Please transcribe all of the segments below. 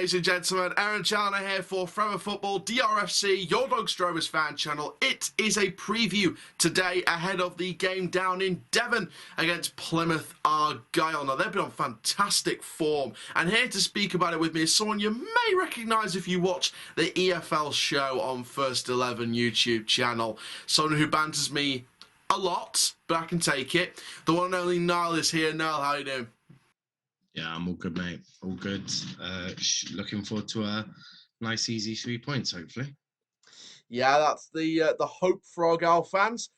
ladies and gentlemen. Aaron Challoner here for Forever Football, DRFC, your Dogs Rovers fan channel. It is a preview today ahead of the game down in Devon against Plymouth Argyle. Now, they've been on fantastic form, and here to speak about it with me is someone you may recognise if you watch the EFL show on First 11 YouTube channel. Someone who banters me a lot, but I can take it. The one and only Niall is here. Niall, how you doing? Yeah, I'm all good, mate. All good. Looking forward to a nice, easy 3 points, hopefully. Yeah, that's the hope for Argyle fans.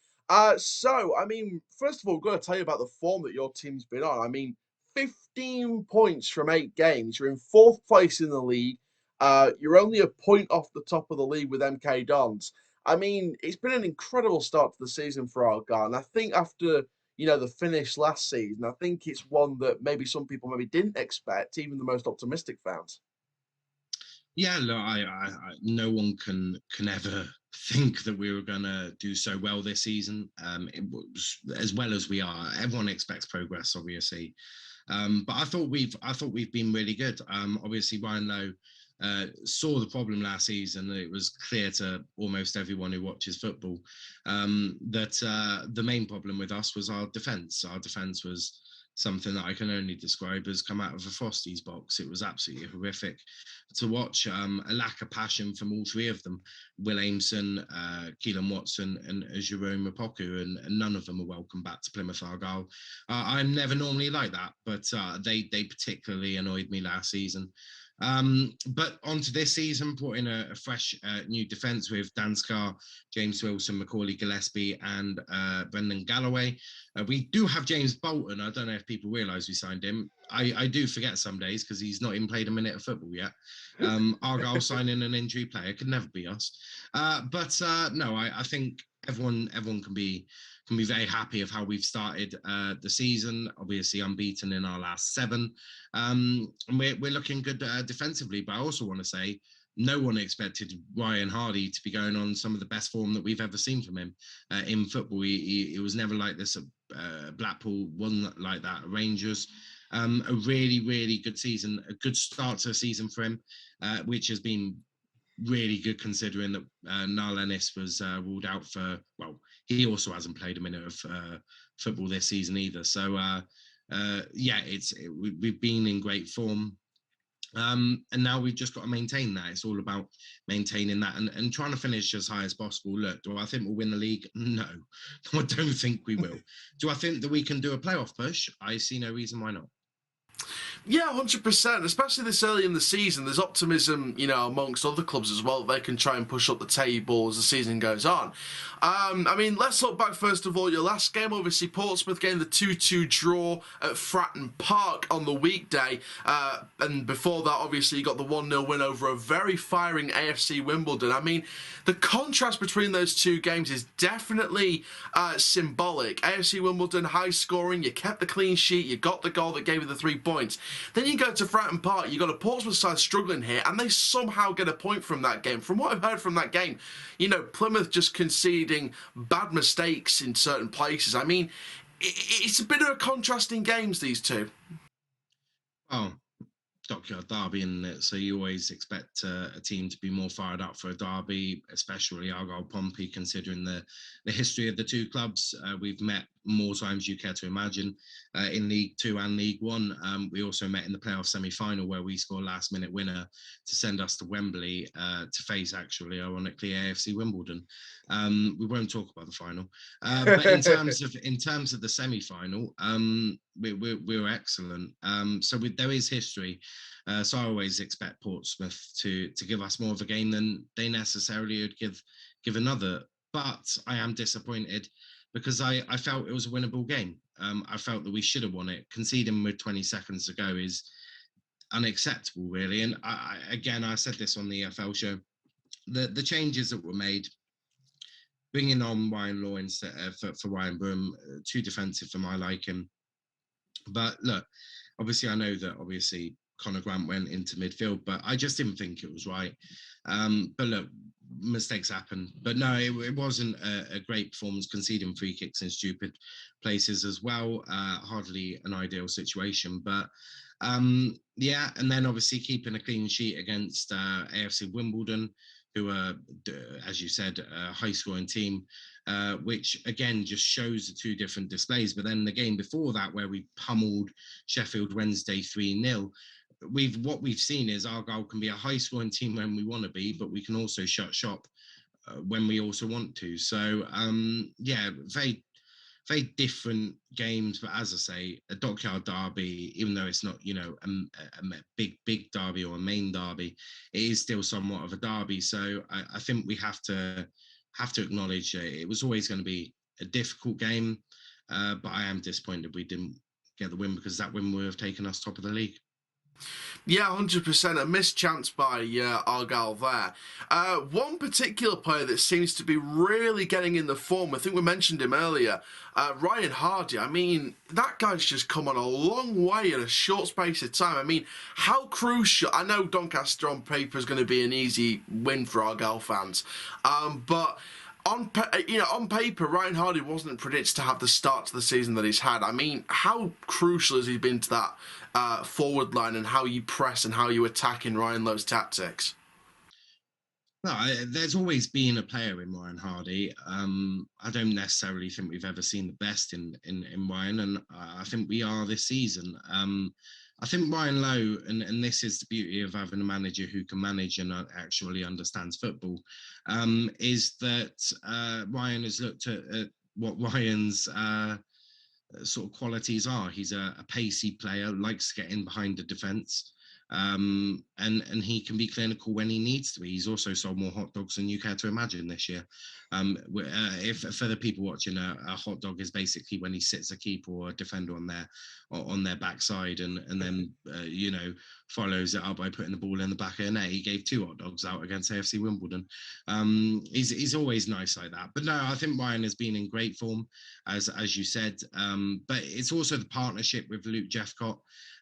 So, I mean, first of all, I've got to tell you about the form that your team's been on. I mean, 15 points from 8 games. You're in 4th place in the league. You're only a point off the top of the league with MK Dons. I mean, it's been an incredible start to the season for Argyle, and I think after the finish last season, I think it's one that maybe some people maybe didn't expect, even the most optimistic fans. Yeah, look, no one can ever think that we were going to do so well this season. It was as well as we are. Everyone expects progress, obviously, but I thought we've been really good. Obviously, Ryan Lowe saw the problem last season. It was clear to almost everyone who watches football that the main problem with us was our defence. Our defence was something that I can only describe as come out of a Frosty's box. It was absolutely horrific to watch. A lack of passion from all 3 of them: Will Aimson, Keelan Watson, and Jerome Mapoku, and none of them are welcome back to Plymouth Argyle. I'm never normally like that, but they particularly annoyed me last season. But onto this season, brought in a fresh new defence with Dan Scarr, James Wilson, Macaulay Gillespie, and Brendan Galloway. We do have James Bolton. I don't know if people realise we signed him. I do forget some days because he's not even played a minute of football yet. Argyle signing an injury player could never be us. But no, I think everyone can be very happy of how we've started the season. Obviously unbeaten in our last 7, and we're looking good defensively. But I also want to say no one expected Ryan Hardie to be going on some of the best form that we've ever seen from him in football. He was never like this at Blackpool, wasn't like that at Rangers. A really good season, a good start to the season for him, which has been really good considering that Niall was ruled out for, well, he also hasn't played a minute of football this season either. So yeah, we've been in great form. And now we've just got to maintain that. It's all about maintaining that and trying to finish as high as possible. Look, do I think we'll win the league? No, I don't think we will. Do I think that we can do a playoff push? I see no reason why not. Yeah, 100%. Especially this early in the season, there's optimism, amongst other clubs as well, that they can try and push up the table as the season goes on. I mean, let's look back first of all. Your last game, obviously, Portsmouth getting the 2-2 draw at Fratton Park on the weekday. And before that, obviously, you got the 1-0 win over a very firing AFC Wimbledon. I mean, the contrast between those 2 games is definitely symbolic. AFC Wimbledon, high scoring, you kept the clean sheet, you got the goal that gave you the 3 points. Then you go to Fratton Park, you got a Portsmouth side struggling here, and they somehow get a point from that game. From what I've heard from that game, Plymouth just conceding bad mistakes in certain places. I mean, it's a bit of a contrast in games, these 2. Oh, Dockyard derby, isn't it? So you always expect a team to be more fired up for a derby, especially Argyle Pompey, considering the history of the 2 clubs. We've met more times you care to imagine in League 2 and League 1. We also met in the playoff semi-final where we scored a last-minute winner to send us to Wembley to face, actually, ironically, AFC Wimbledon. We won't talk about the final, but in terms of the semi-final, we were excellent. So there is history. So I always expect Portsmouth to give us more of a game than they necessarily would give another. But I am disappointed because I felt it was a winnable game. I felt that we should have won it. Conceding with 20 seconds to go is unacceptable, really. And I said this on the EFL show. The changes that were made, bringing on Ryan Law instead for Ryan Broom, too defensive for my liking. But look, obviously I know that Conor Grant went into midfield, but I just didn't think it was right. But look, mistakes happen. But no, it wasn't a great performance, conceding free kicks in stupid places as well. Hardly an ideal situation. But Yeah, and then obviously keeping a clean sheet against AFC Wimbledon, who are, as you said, a high-scoring team, which again just shows the two different displays. But then the game before that, where we pummeled Sheffield Wednesday 3-0, what we've seen is Argyle can be a high-scoring team when we want to be, but we can also shut shop when we also want to. So yeah, very different games, but as I say, a Dockyard derby, even though it's not, a big derby or a main derby, it is still somewhat of a derby. So I think we have to acknowledge it was always going to be a difficult game, but I am disappointed we didn't get the win, because that win would have taken us top of the league. Yeah, 100%. A missed chance by Argyle there. One particular player that seems to be really getting in the form, I think we mentioned him earlier, Ryan Hardie. I mean, that guy's just come on a long way in a short space of time. I mean, how crucial... I know Doncaster on paper is going to be an easy win for Argyle fans, but... On paper, Ryan Hardie wasn't predicted to have the start to the season that he's had. I mean, how crucial has he been to that forward line, and how you press and how you attack in Ryan Lowe's tactics? No, there's always been a player in Ryan Hardie. I don't necessarily think we've ever seen the best in Ryan, and I think we are this season. I think Ryan Lowe, and this is the beauty of having a manager who can manage and actually understands football, is that Ryan has looked at what Ryan's sort of qualities are. He's a pacey player, likes to get in behind the defence, and he can be clinical when he needs to be. He's also sold more hot dogs than you care to imagine this year. If for the people watching, a hot dog is basically when he sits a keeper or a defender on their backside, and then follows it up by putting the ball in the back of the net. He gave 2 hot dogs out against AFC Wimbledon. He's always nice like that. But no, I think Ryan has been in great form, as you said. But it's also the partnership with Luke Jeffcott.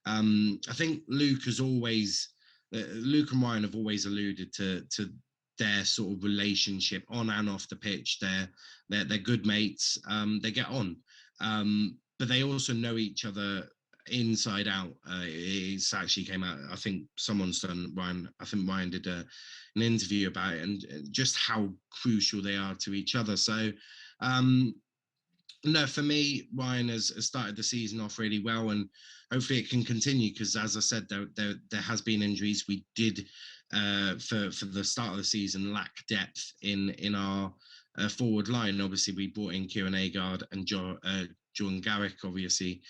I think Luke and Ryan have always alluded to their sort of relationship on and off the pitch. They're good mates. They get on, but they also know each other inside out. It's actually came out, I think someone's done, Ryan, I think Ryan did an interview about it, and just how crucial they are to each other. So no, for me, Ryan has started the season off really well, and hopefully it can continue, because as I said, there has been injuries. We did for the start of the season lack depth in our forward line. Obviously we brought in Kieran Agard and John Garrick, obviously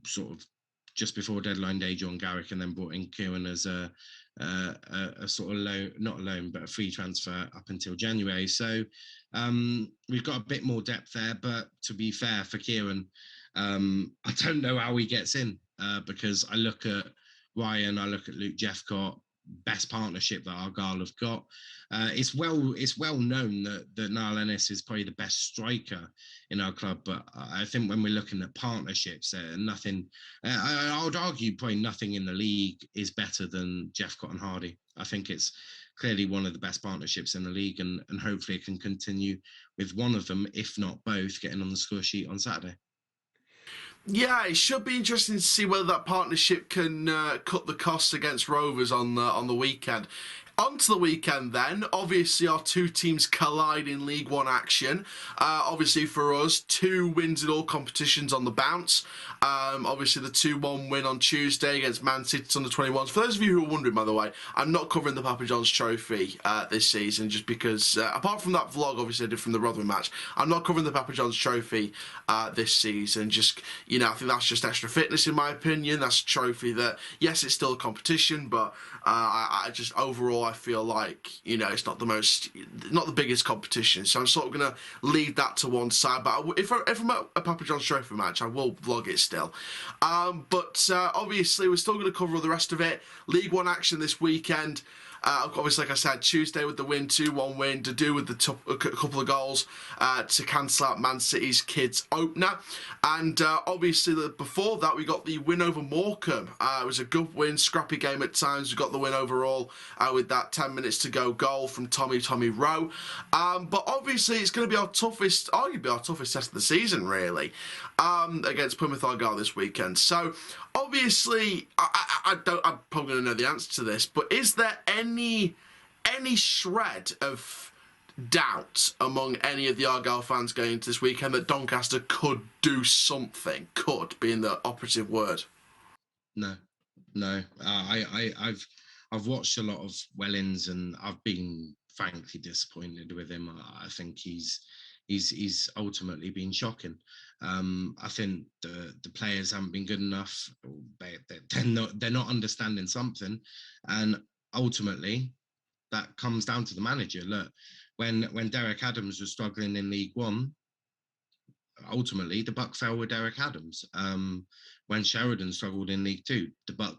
sort of just before deadline day, John Garrick, and then brought in Kieran as a sort of loan, not a loan, but a free transfer up until January. So we've got a bit more depth there, but to be fair for Kieran, I don't know how he gets in, because I look at Ryan, I look at Luke Jeffcott, best partnership that Argyle have got. It's well known that Niall Ennis is probably the best striker in our club, but I think when we're looking at partnerships, nothing. I would argue probably nothing in the league is better than Jeffcott and Hardie. I think it's clearly one of the best partnerships in the league, and hopefully it can continue with one of them, if not both, getting on the score sheet on Saturday. Yeah, it should be interesting to see whether that partnership can cut the costs against Rovers on the weekend. On to the weekend then. Obviously our two teams collide in League One action. Obviously for us, 2 wins in all competitions on the bounce. Obviously the 2-1 win on Tuesday against Man City's under-21s. For those of you who are wondering, by the way, I'm not covering the Papa John's Trophy this season, just because, apart from that vlog obviously I did from the Rotherham match, I'm not covering the Papa John's Trophy this season. Just, I think that's just extra fitness in my opinion. That's a trophy that, yes, it's still a competition, but I just overall I feel like it's not the biggest competition, so I'm sort of gonna leave that to one side. But if I'm at a Papa John's Trophy match, I will vlog it still. But obviously we're still gonna cover all the rest of it. League One action this weekend. Obviously, like I said, Tuesday with the win, 2-1 win, to do with a couple of goals to cancel out Man City's kids opener. And obviously, before that, we got the win over Morecambe. It was a good win, scrappy game at times. We got the win overall with that 10 minutes to go goal from Tommy Rowe. But obviously, it's going to be arguably our toughest test of the season, really, against Plymouth Argyle this weekend. So, obviously, I'm probably going to know the answer to this, but is there any shred of doubt among any of the Argyle fans going into this weekend that Doncaster could do something? Could being the operative word. No. I've watched a lot of Wellens, and I've been frankly disappointed with him. I think he's ultimately been shocking. I think the players haven't been good enough. They're not understanding something, and ultimately that comes down to the manager. Look, when Derek Adams was struggling in League One, ultimately the buck fell with Derek Adams. When Sheridan struggled in League Two, the buck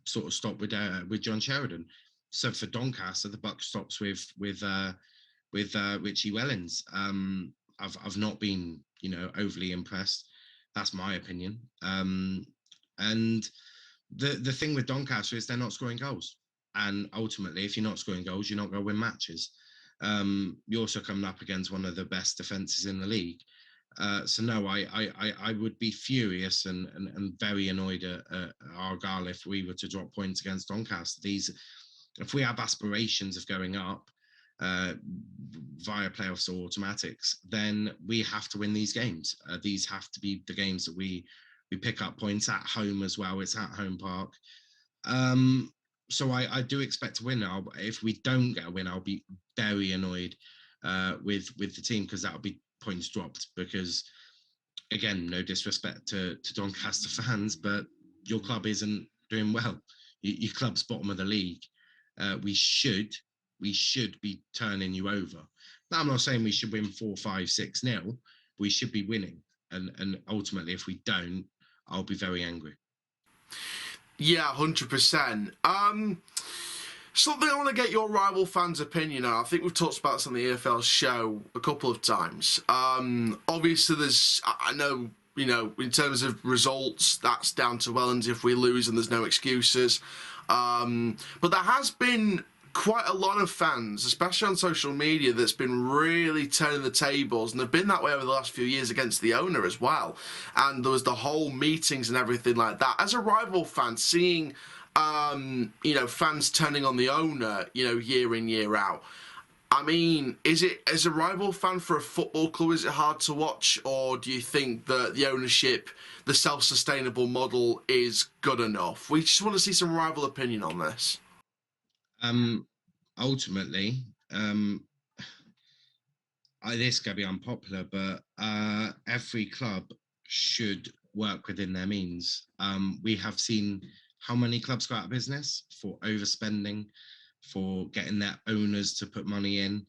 sort of stopped with John Sheridan. So for Doncaster, the buck stops with Richie Wellens. I've not been overly impressed. That's my opinion. And the thing with Doncaster is they're not scoring goals. And ultimately, if you're not scoring goals, you're not going to win matches. You're also coming up against one of the best defences in the league. So no, I would be furious and very annoyed at Argyle if we were to drop points against Doncaster. If we have aspirations of going up via playoffs or automatics, then we have to win these games. These have to be the games that we pick up points at home as well. It's at home park. So I do expect to win. If we don't get a win, I'll be very annoyed with the team, because that'll be points dropped. Because again, no disrespect to Doncaster fans, but your club isn't doing well. Your club's bottom of the league. We should be turning you over. Now, I'm not saying we should win 4-5-6-0. We should be winning, and ultimately, if we don't, I'll be very angry. Yeah, 100%. Something I want to get your rival fans' opinion on. I think we've talked about this on the EFL show a couple of times. Obviously, I know, in terms of results, that's down to Wellens if we lose and there's no excuses. But there has been quite a lot of fans, especially on social media, that's been really turning the tables, and they've been that way over the last few years against the owner as well. And there was the whole meetings and everything like that. As a rival fan, seeing fans turning on the owner, year in, year out. I mean, as a rival fan for a football club, is it hard to watch, or do you think that the ownership, the self-sustainable model is good enough? We just want to see some rival opinion on this. Ultimately, this is going to be unpopular, but every club should work within their means. We have seen how many clubs go out of business for overspending, for getting their owners to put money in,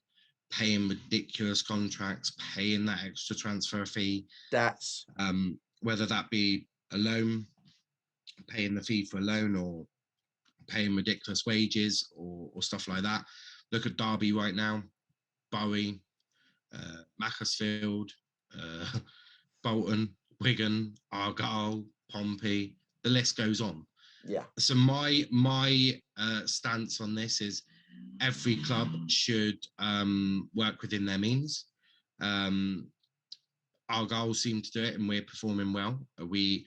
paying ridiculous contracts, paying that extra transfer fee. That's whether that be a loan, paying the fee for a loan, or paying ridiculous wages or stuff like that. Look at Derby right now, Bury, Macclesfield, Bolton, Wigan, Argyle, Pompey. The list goes on. Yeah. So my stance on this is every club should work within their means. Argyle seem to do it, and we're performing well. We've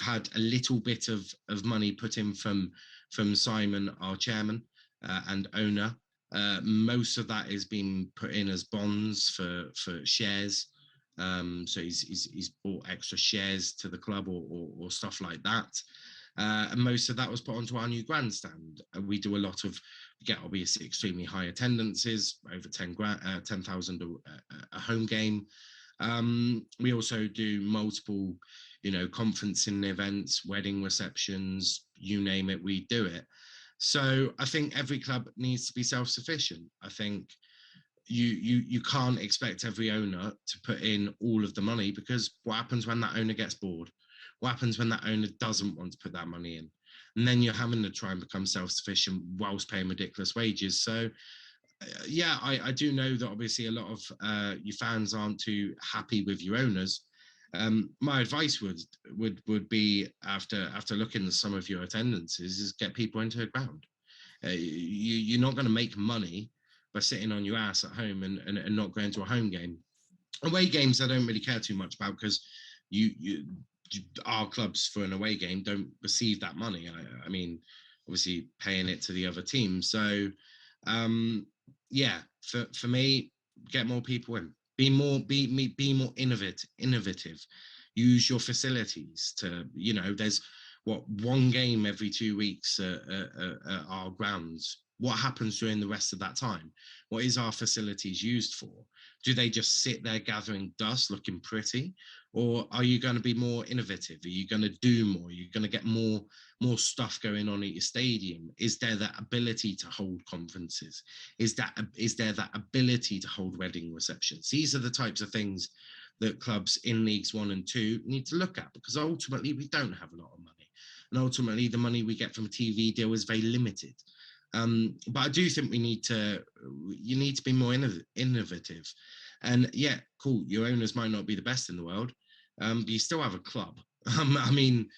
had a little bit of money put in from Simon, our chairman and owner. Most of that is being put in as bonds for shares. So he's bought extra shares to the club or stuff like that. And most of that was put onto our new grandstand. We do a lot of, we get obviously extremely high attendances, over 10,000 a home game. We also do multiple, conferencing events, wedding receptions, you name it, we do it. So I think every club needs to be self-sufficient. I think you can't expect every owner to put in all of the money, because what happens when that owner gets bored? What happens when that owner doesn't want to put that money in? and then you're having to try and become self-sufficient whilst paying ridiculous wages. So yeah, I do know that obviously a lot of your fans aren't too happy with your owners. My advice would be, after looking at some of your attendances, is get people into the ground. You're not going to make money by sitting on your ass at home and not going to a home game. Away games I don't really care too much about, because our clubs for an away game don't receive that money. I mean, obviously paying it to the other team. So yeah, for me, get more people in. Be more innovative. Use your facilities to, there's one game every 2 weeks at our grounds. What happens during the rest of that time? What is our facilities used for? Do they just sit there gathering dust, looking pretty? Or are you going to be more innovative? Are you going to do more? Are you going to get more stuff going on at your stadium? Is there that ability to hold conferences? Is there that ability to hold wedding receptions? These are the types of things that clubs in Leagues 1 and 2 need to look at, because ultimately we don't have a lot of money. And ultimately the money we get from a TV deal is very limited. But I do think you need to be more innovative. And yeah, cool, your owners might not be the best in the world, but you still have a club. I mean,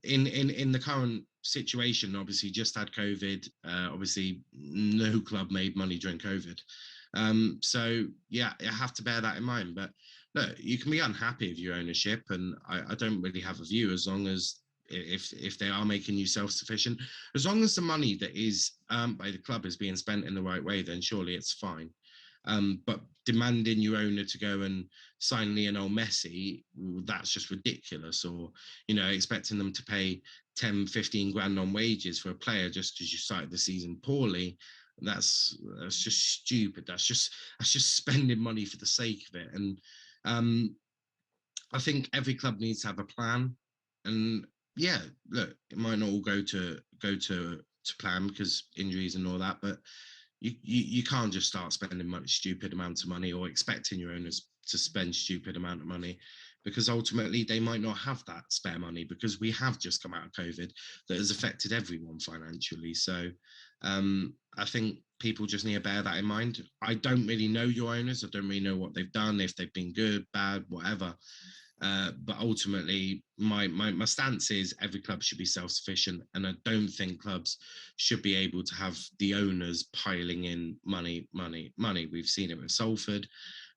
in the current situation, obviously just had COVID. Obviously, no club made money during COVID. So yeah, you have to bear that in mind. But look, you can be unhappy with your ownership, and I don't really have a view, as long as if they are making you self-sufficient, as long as the money that is earned by the club is being spent in the right way, then surely it's fine. But demanding your owner to go and sign Lionel Messi, that's just ridiculous. Or, expecting them to pay 10, 15 grand on wages for a player just because you started the season poorly. That's just stupid. That's just spending money for the sake of it. And I think every club needs to have a plan. And yeah, look, it might not all go to plan because injuries and all that, but you can't just start spending stupid amounts of money, or expecting your owners to spend stupid amount of money, because ultimately they might not have that spare money, because we have just come out of COVID that has affected everyone financially. So I think people just need to bear that in mind. I don't really know your owners. I don't really know what they've done, if they've been good, bad, whatever. But ultimately, my stance is every club should be self-sufficient, and I don't think clubs should be able to have the owners piling in money. We've seen it with Salford.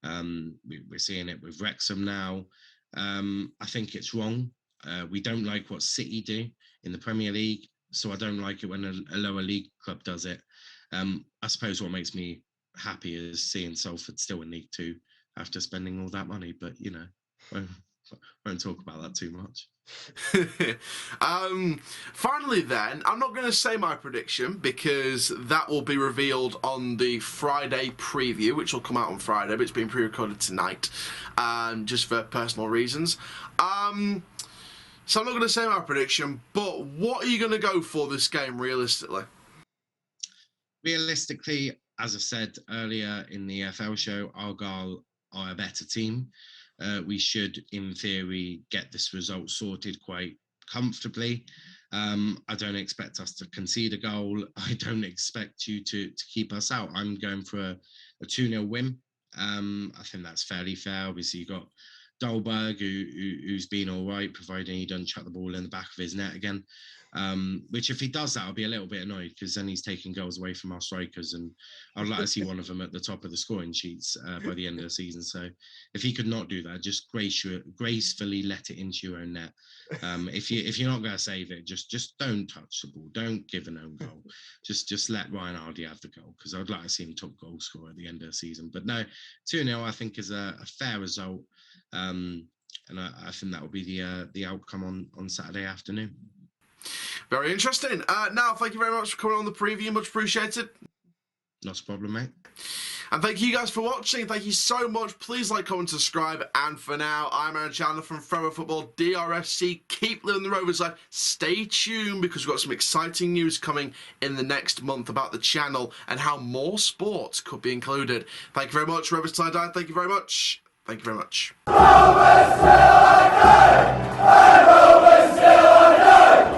We're seeing it with Wrexham now. I think it's wrong. We don't like what City do in the Premier League, so I don't like it when a lower league club does it. I suppose what makes me happy is seeing Salford still in League 2 after spending all that money, but won't talk about that too much. Finally then, I'm not going to say my prediction, because that will be revealed on the Friday preview, which will come out on Friday, but it's been pre-recorded tonight, just for personal reasons. So I'm not going to say my prediction, but what are you going to go for this game realistically? Realistically, as I said earlier in the EFL show, Argyle are a better team. We should, in theory, get this result sorted quite comfortably. I don't expect us to concede a goal. I don't expect you to keep us out. I'm going for a 2-0 win. I think that's fairly fair. Obviously, you've got Dolberg, who's been all right, providing he doesn't chuck the ball in the back of his net again. Which, if he does that, I'll be a little bit annoyed, because then he's taking goals away from our strikers, and I'd like to see one of them at the top of the scoring sheets by the end of the season. So if he could not do that, just gracefully let it into your own net. If you're not going to save it, just don't touch the ball, don't give an own goal. Just let Ryan Hardie have the goal, because I'd like to see him top goal scorer at the end of the season. But no, 2-0 I think is a fair result, and I think that will be the outcome on Saturday afternoon. Very interesting. Now, thank you very much for coming on the preview. Much appreciated. Not a problem, mate. And thank you guys for watching. Thank you so much. Please like, comment, subscribe. And for now, I'm Aaron Chandler from Forever Football DRFC. Keep living the Rovers life. Stay tuned, because we've got some exciting news coming in the next month about the channel and how more sports could be included. Thank you very much. Rovers till I die. Thank you very much. Thank you very much. Rovers till I die. Rovers till I die.